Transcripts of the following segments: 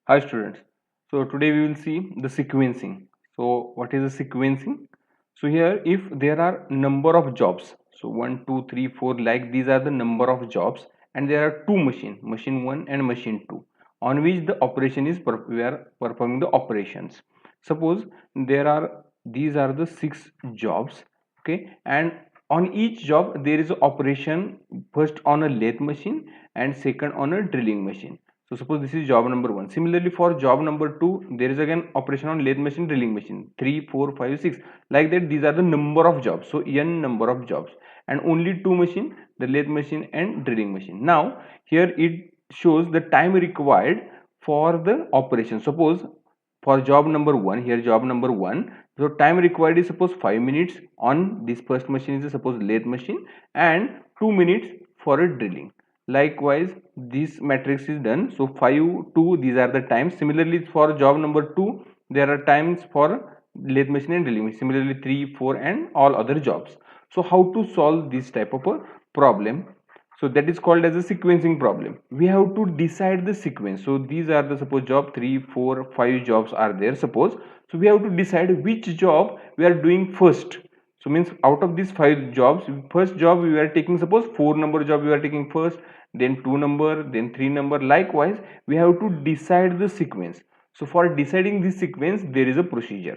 Hi students. So today we will see the sequencing. So what is the sequencing? So here if there are number of jobs, so 1, 2, 3, 4, like these are the number of jobs, and there are two machine 1 and machine 2, on which the operation is we are performing the operations. Suppose there are these are the 6 jobs, okay, and on each job there is a operation, first on a lathe machine and second on a drilling machine. So suppose this is job number 1. Similarly, for job number 2, there is again operation on lathe machine, drilling machine, 3, 4, 5, 6. Like that, these are the number of jobs. So n number of jobs, and only two machine, the lathe machine and drilling machine. Now here it shows the time required for the operation. Suppose for job number 1, here job number 1, so time required is suppose 5 minutes on this first machine, is suppose lathe machine, and 2 minutes for a drilling. Likewise this matrix is done. So 5, 2, these are the times. Similarly for job number 2, there are times for lathe machine and drilling machine. Similarly 3, 4 and all other jobs. So how to solve this type of a problem? So that is called as a sequencing problem. We have to decide the sequence. So these are the suppose job 3, 4, 5 jobs are there suppose. So we have to decide which job we are doing first. So means out of these 5 jobs, first job we are taking, suppose 4 number job we are taking first, then 2 number, then 3 number. Likewise we have to decide the sequence. So for deciding this sequence there is a procedure.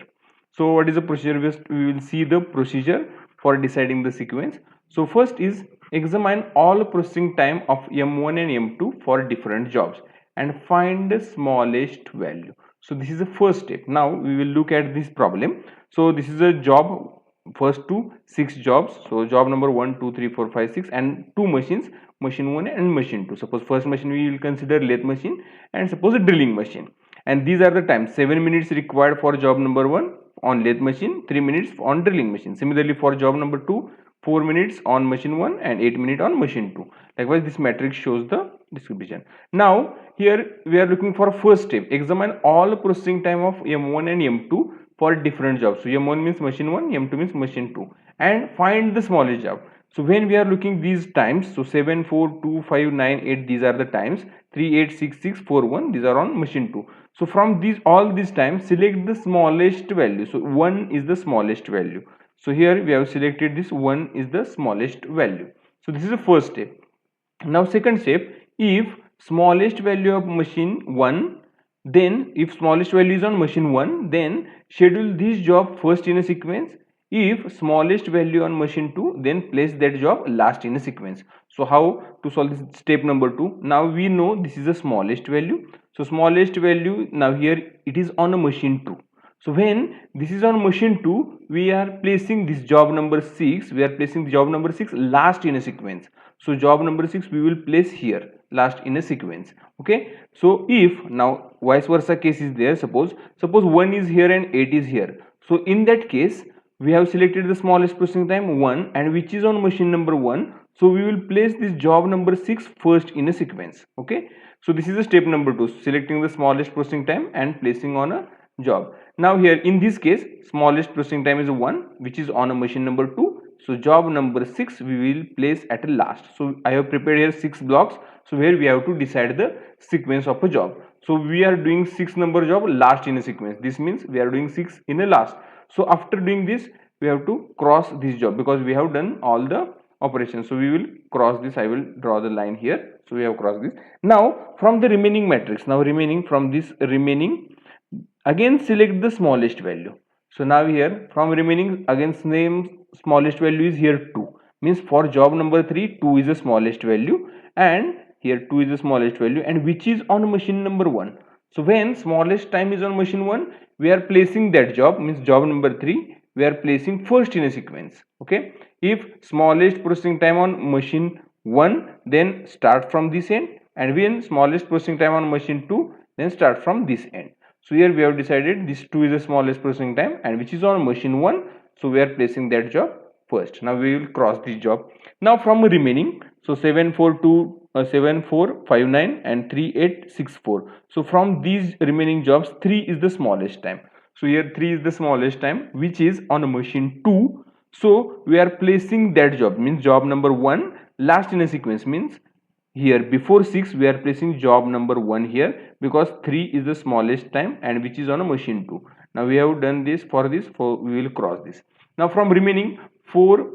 So what is the procedure? We will see the procedure for deciding the sequence. So first is examine all processing time of M1 and M2 for different jobs and find the smallest value. So this is the first step. Now we will look at this problem. So this is a job, first to 6 jobs. So job number 1, 2, 3, 4, 5, 6, and two machines, machine 1 and machine 2. Suppose first machine we will consider lathe machine, and suppose a drilling machine. And these are the times: 7 minutes required for job number 1 on lathe machine, 3 minutes on drilling machine. Similarly for job number 2, 4 minutes on machine 1 and 8 minutes on machine 2. Likewise this matrix shows the distribution. Now here we are looking for first step: examine all processing time of M1 and M2 for different jobs. So M1 means machine 1, M2 means machine 2, and find the smallest job. So when we are looking these times, so 7, 4, 2, 5, 9, 8, these are the times. 3, 8, 6, 6, 4, 1, these are on machine 2. So from these all these times, select the smallest value. So 1 is the smallest value. So here we have selected this 1 is the smallest value. So this is the first step. Now second step, if smallest value of machine 1, then if smallest value is on machine 1, then schedule this job first in a sequence. If smallest value on machine 2, then place that job last in a sequence. So how to solve this? Step number 2. Now we know this is the smallest value. So smallest value, now here it is on a machine 2. So when this is on machine 2, we are placing this job number 6, we are placing the job number 6 last in a sequence. So job number 6 we will place here last in a sequence. Okay. So if now vice versa case is there, suppose 1 is here and 8 is here. So in that case we have selected the smallest processing time 1, and which is on machine number 1. So we will place this job number 6 first in a sequence. Okay. So this is the step number 2, selecting the smallest processing time and placing on a job. Now here in this case smallest processing time is 1, which is on a machine number 2. So job number 6 we will place at last. So I have prepared here 6 blocks. So here we have to decide the sequence of a job. So we are doing 6 number job last in a sequence. This means we are doing 6 in a last. So after doing this we have to cross this job because we have done all the operations. So we will cross this. I will draw the line here. So we have crossed this. Now from the remaining matrix, now remaining from this remaining, again select the smallest value. So now here from remaining, again same smallest value is here 2, means for job number 3 2 is the smallest value, and here 2 is the smallest value, and which is on machine number 1. So when smallest time is on machine 1, we are placing that job, means job number 3 we are placing first in a sequence. Okay. If smallest processing time on machine 1, then start from this end, and when smallest processing time on machine 2, then start from this end. So here we have decided this 2 is the smallest processing time, and which is on machine 1. So we are placing that job first. Now we will cross this job. Now from remaining, so 7, 4, 2, 7, 4, 5, 9 and 3, 8, 6, 4. So from these remaining jobs, 3 is the smallest time. So here 3 is the smallest time, which is on a machine 2. So we are placing that job, means job number 1 last in a sequence, means here before 6 we are placing job number 1 here, because 3 is the smallest time and which is on a machine 2. Now we have done this. For this, for we will cross this. Now from remaining 4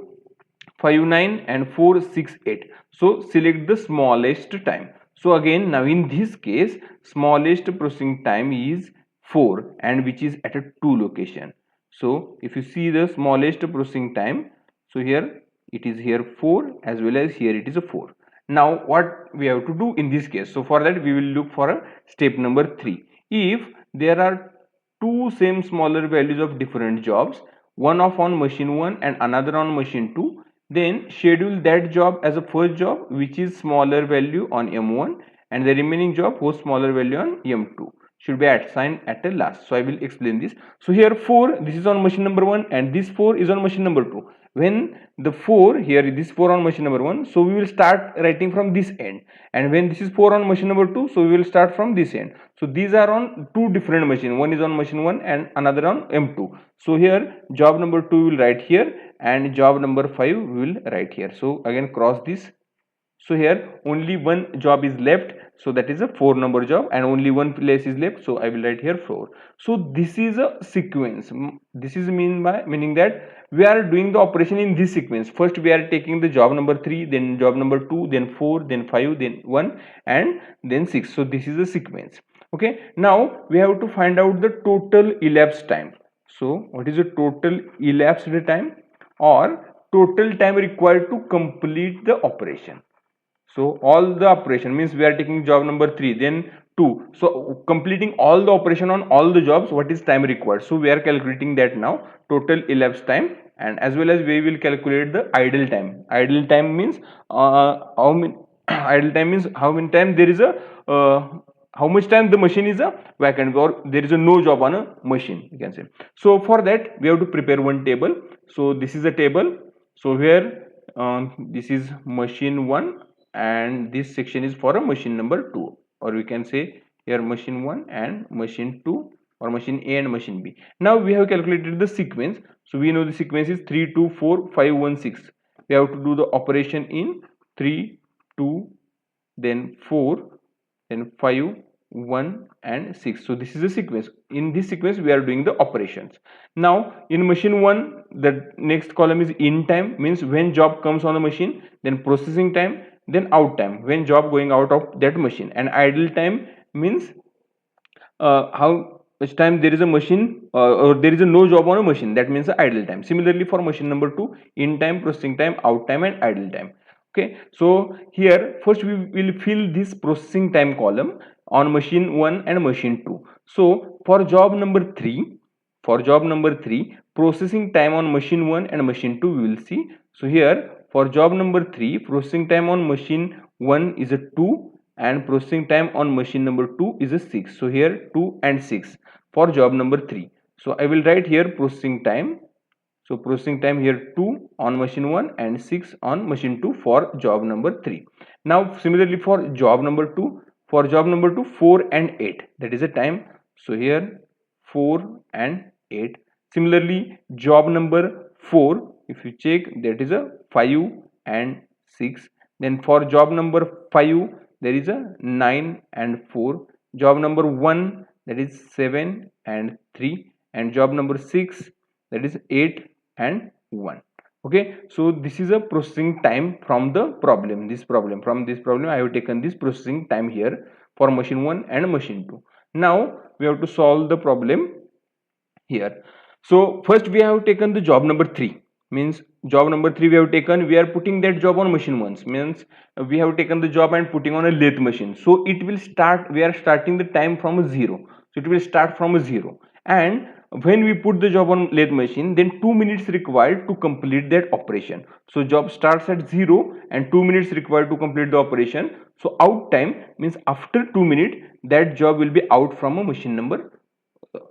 5 9 and 4 6 8, so select the smallest time. So again, now in this case, smallest processing time is 4 and which is at a 2 location. So if you see the smallest processing time, so here it is here 4 as well as here it is a 4. Now what we have to do in this case? So for that we will look for a step number 3. If there are two same smaller values of different jobs, one of on machine 1 and another on machine 2, then schedule that job as a first job which is smaller value on M1, and the remaining job whose smaller value on M2 should be assigned at the last. So I will explain this. So here 4, this is on machine number 1 and this 4 is on machine number 2. When the 4 here, this 4 on machine number 1, so we will start writing from this end, and when this is 4 on machine number 2, so we will start from this end. So these are on two different machine, one is on machine 1 and another on M2. So here job number 2 will write here and job number 5 we will write here. So again cross this. So here only one job is left, so that is a 4 number job, and only one place is left, so I will write here 4. So this is a sequence. This is meaning that we are doing the operation in this sequence. First we are taking the job number 3, then job number 2, then 4, then 5, then 1 and then 6. So this is a sequence. Okay, now we have to find out the total elapsed time. So what is the total elapsed time or total time required to complete the operation? So all the operation means we are taking job number 3, then 2. So completing all the operation on all the jobs, what is time required? So we are calculating that now, total elapsed time, and as well as we will calculate the idle time. Idle time means how many idle time means how many time there is a how much time the machine is a vacant, or there is a no job on a machine, you can say. So for that we have to prepare one table. So this is a table. So here this is machine 1 and this section is for a machine number 2, or we can say here machine 1 and machine 2, or machine A and machine B. Now we have calculated the sequence. So we know the sequence is 3 2 4 5 1 6. We have to do the operation in 3 2 then 4 then 5 1 and 6. So this is a sequence. In this sequence we are doing the operations. Now in machine 1, the next column is in time, means when job comes on the machine, then processing time, then out time, when job going out of that machine, and idle time means how much time there is a machine or there is a no job on a machine, that means the idle time. Similarly for machine number 2, in time, processing time, out time and idle time. Okay, so here first we will fill this processing time column on machine 1 and machine 2. So for job number 3, processing time on machine 1 and machine 2 we will see. So here for job number 3, processing time on machine 1 is a 2 and processing time on machine number 2 is a 6. So here 2 and 6 for job number 3. So I will write here processing time. So processing time here 2 on machine 1 and 6 on machine 2 for job number 3. Now similarly for job number 2, 4 and 8, that is a time. So here 4 and 8. Similarly job number 4, if you check, that is a 5 and 6. Then for job number 5 there is a 9 and 4. Job number 1, that is 7 and 3, and job number 6, that is 8 and 1. Okay, so this is a processing time from the problem. From this problem I have taken this processing time here for machine 1 and machine 2. Now we have to solve the problem here. So first we have taken the job number 3, means job number 3 we have taken, we are putting that job on machine 1, means we have taken the job and putting on a lathe machine. So it will start, we are starting the time from a 0. So it will start from a 0, and when we put the job on lathe machine, then 2 minutes required to complete that operation. So job starts at 0 and 2 minutes required to complete the operation. So out time means after 2 minutes that job will be out from a machine number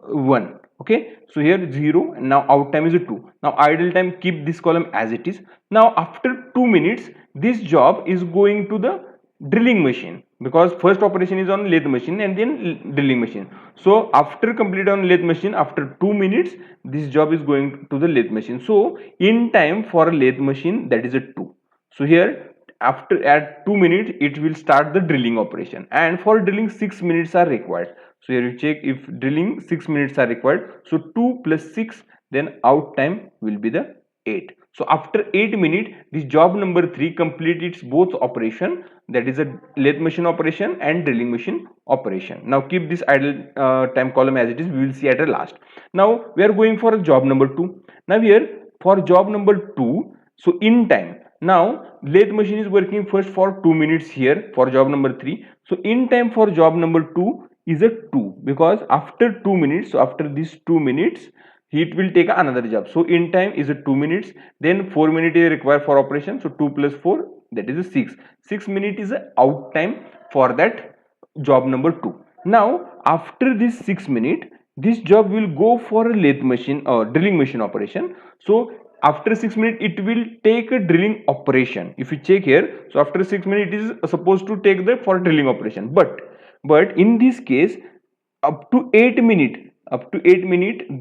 1. Okay, so here 0 and now out time is a 2. Now idle time, keep this column as it is. Now after 2 minutes this job is going to the drilling machine, because first operation is on lathe machine and then drilling machine. So after complete on lathe machine, after 2 minutes this job is going to the lathe machine. So in time for a lathe machine, that is a 2. So here after at 2 minutes it will start the drilling operation, and for drilling 6 minutes are required. So here you check if drilling 6 minutes are required, so 2 plus 6, then out time will be the 8. So after 8 minutes this job number 3 complete its both operation, that is a lathe machine operation and drilling machine operation. Now keep this idle time column as it is, we will see at the last. Now we are going for job number 2. Now here for job number 2, so in time, now lathe machine is working first for 2 minutes here for job number 3. So in time for job number 2 is a 2, because after 2 minutes, so after these 2 minutes it will take another job. So in time is a 2 minutes, then 4 minutes is required for operation, so 2 plus 4, that is a 6. 6 minutes is a out time for that job number 2. Now after this 6 minute, this job will go for a lathe machine or drilling machine operation. So after 6 minutes it will take a drilling operation. If you check here, so after 6 minutes it is supposed to take the for drilling operation, but in this case up to 8 minute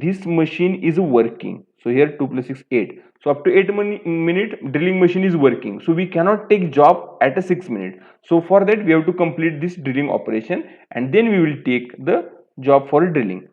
this machine is working. So here 2 plus 6, 8. So up to 8 minute drilling machine is working, so we cannot take job at a 6 minute. So for that we have to complete this drilling operation and then we will take the job for drilling.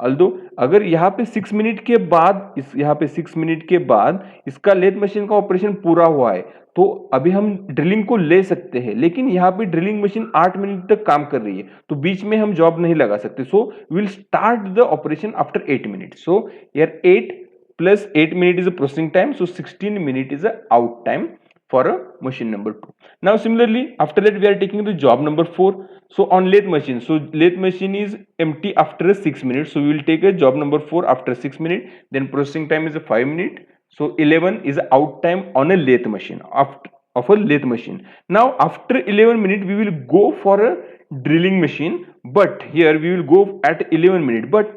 Although अगर यहाँ पे 6 minute के बाद यहाँ पे 6 minute के बाद इसका लेथ मशीन का ऑपरेशन पूरा हुआ है, तो अभी हम ड्रिलिंग को ले सकते हैं, लेकिन यहाँ पे ड्रिलिंग मशीन 8 मिनट तक काम कर रही है, तो बीच में हम जॉब नहीं लगा सकते. So will start the operation after 8 minute. So here 8 plus 8 minute is a processing time, so 16 minute is a out time for a machine number 2. Now similarly after that we are taking the job number 4. So on lathe machine, so lathe machine is empty after 6 minutes, so we will take a job number 4 after 6 minutes, then processing time is a 5 minute, so 11 is out time on a lathe machine of a lathe machine. Now after 11 minutes we will go for a drilling machine, but here we will go at 11 minutes, but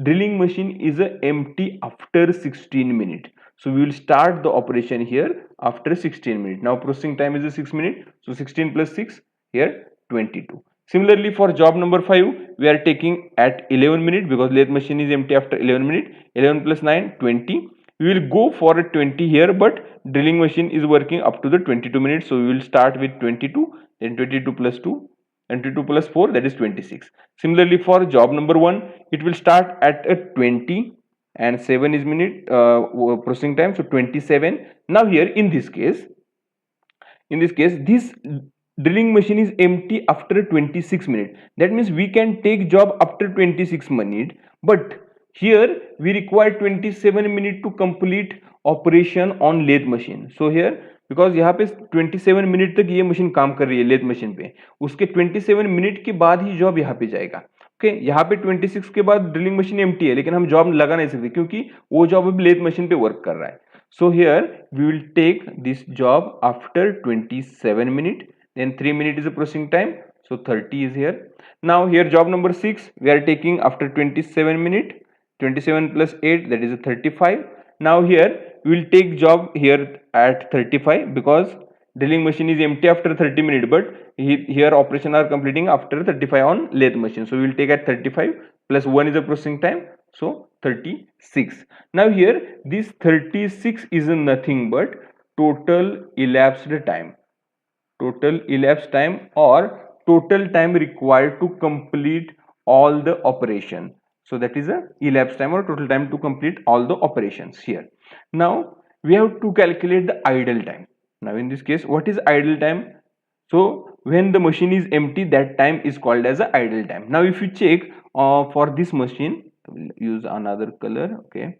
drilling machine is a empty after 16 minutes, so we will start the operation here after 16 minutes. Now processing time is a 6 minutes, so 16 plus 6, here 22. Similarly for job number 5 we are taking at 11 minutes, because lathe machine is empty after 11 minutes. 11 plus 9, 20. We will go for a 20 here, but drilling machine is working up to the 22 minutes, so we will start with 22, then 22 plus 2 and 22 plus 4, that is 26. Similarly for job number 1, it will start at a 20 and 7 is minute processing time, so 27. Now here in this case this drilling machine is empty after 26 minutes. That means we can take job after 26 minutes, but here we require 27 minutes to complete operation on lathe machine. So here because यहाँ पे 27 minute तक ये machine काम कर रही है lathe machine पे, उसके 27 मिनट के बाद ही जॉब यहाँ पे जाएगा. ओके यहाँ पे 26 के बाद ड्रिलिंग मशीन एम्प्टी है, लेकिन हम जॉब लगा नहीं सकते क्योंकि वो जॉब अभी लेथ मशीन पे वर्क कर रहा है. So here we will take this job after 27 minute, then 3 minute is a processing time, so 30 is here. Now here job number 6 we are taking after 27 minute, 27 plus 8, that is a 35. Now here we will take job here at 35, because drilling machine is empty after 30 minutes, but here operation are completing after 35 on lathe machine, so we will take at 35 plus 1 is a processing time, so 36. Now here this 36 is nothing but total elapsed time, or total time required to complete all the operation. So that is a elapsed time or total time to complete all the operations here. Now we have to calculate the idle time. Now in this case, what is idle time? So when the machine is empty, that time is called as a idle time. Now if you check for this machine, we'll use another color. Okay,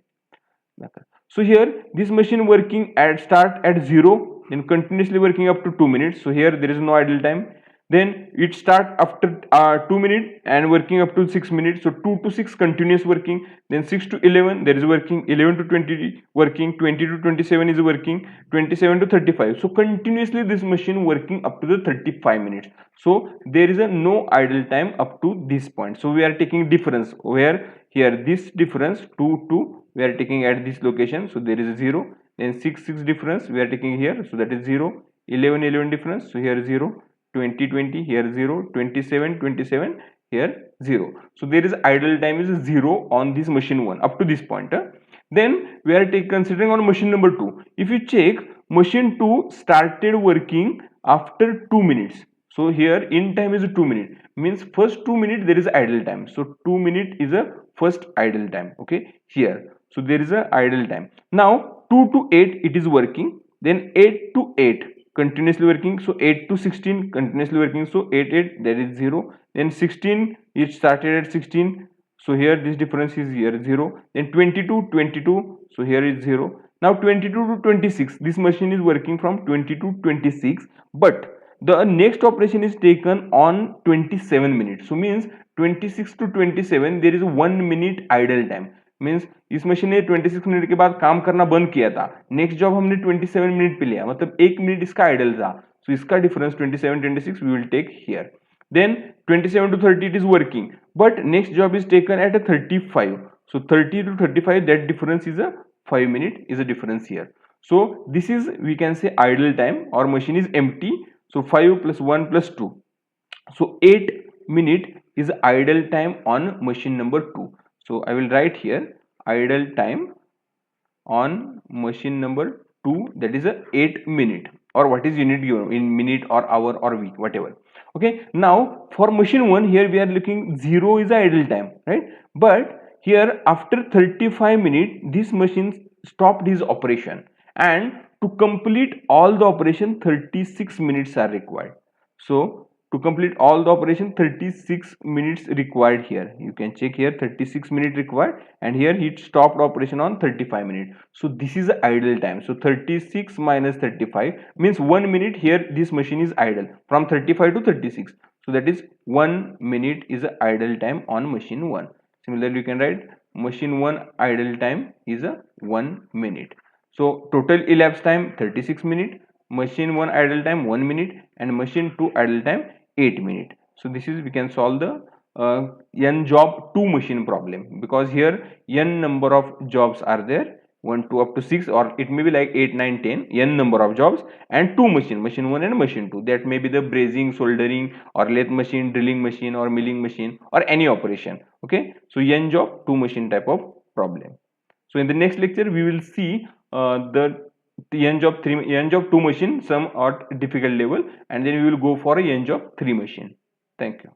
so here this machine working at start at 0, then continuously working up to 2 minutes, so here there is no idle time. Then it start after 2 minutes and working up to 6 minutes, so 2 to 6 continuous working, then 6 to 11 there is working, 11 to 20 working, 20 to 27 is working, 27 to 35, so continuously this machine working up to the 35 minutes. So there is a no idle time up to this point. So we are taking difference where here this difference 2 2 we are taking at this location, so there is a 0, then 6 difference we are taking here, so that is 0, 11 difference, so here 0, 20 here 0, 27 here 0. So there is idle time is 0 on this machine 1 up to this point. Then we are considering on machine number 2. If you check, machine 2 started working after 2 minutes. So here in time is 2 minutes, means first 2 minutes there is idle time. So 2 minutes is a first idle time. Okay, here, so there is a idle time. Now 2 to 8 it is working, then 8 to 8 continuously working, so 8 to 16 continuously working, so 8 8 there is 0, then 16 it started at 16, so here this difference is here 0, then 22 22, so here is 0. Now 22 to 26 this machine is working from 20 to 26, but the next operation is taken on 27 minutes, so means 26 to 27 there is 1 minute idle time, means इस machine ने 26 minute के बाद काम करना बंद किया था, next job हमने 27 मिनट पे लिया, मतलब 1 मिनट इसका आइडल था, so इसका difference 27 26 we will take here. Then 27 to 30 it is working, but next job is taken at a 35, so 30 to 35 that difference is a 5 minute is a difference here. So this is, we can say, idle time or machine is empty, so 5 plus 1 plus 2, so 8 minute is idle time on machine number 2. So I will write here idle time on machine number 2, that is a 8 minute, or what is unit given in minute or hour or week, whatever. Okay, now for machine 1 here we are looking 0 is idle time, right? But here after 35 minutes this machine stopped his operation, and to complete all the operation 36 minutes are required. So to complete all the operation 36 minutes required, here you can check here 36 minutes required, and here he stopped operation on 35 minutes, so this is the idle time. So 36 minus 35 means 1 minute here this machine is idle from 35 to 36, so that is 1 minute is the idle time on machine 1. Similarly you can write machine 1 idle time is a 1 minute. So total elapsed time 36 minutes, machine 1 idle time 1 minute, and machine 2 idle time 8 minutes. So this is, we can solve the n job 2 machine problem, because here n number of jobs are there, 1 2 up to 6, or it may be like 8 9 10, n number of jobs, and 2 machine 1 and machine 2, that may be the brazing, soldering, or lathe machine, drilling machine, or milling machine, or any operation. Okay, so n job 2 machine type of problem. So in the next lecture we will see the n job 3, n job 2 machine, some at difficult level, and then we will go for a n job 3 machine. Thank you.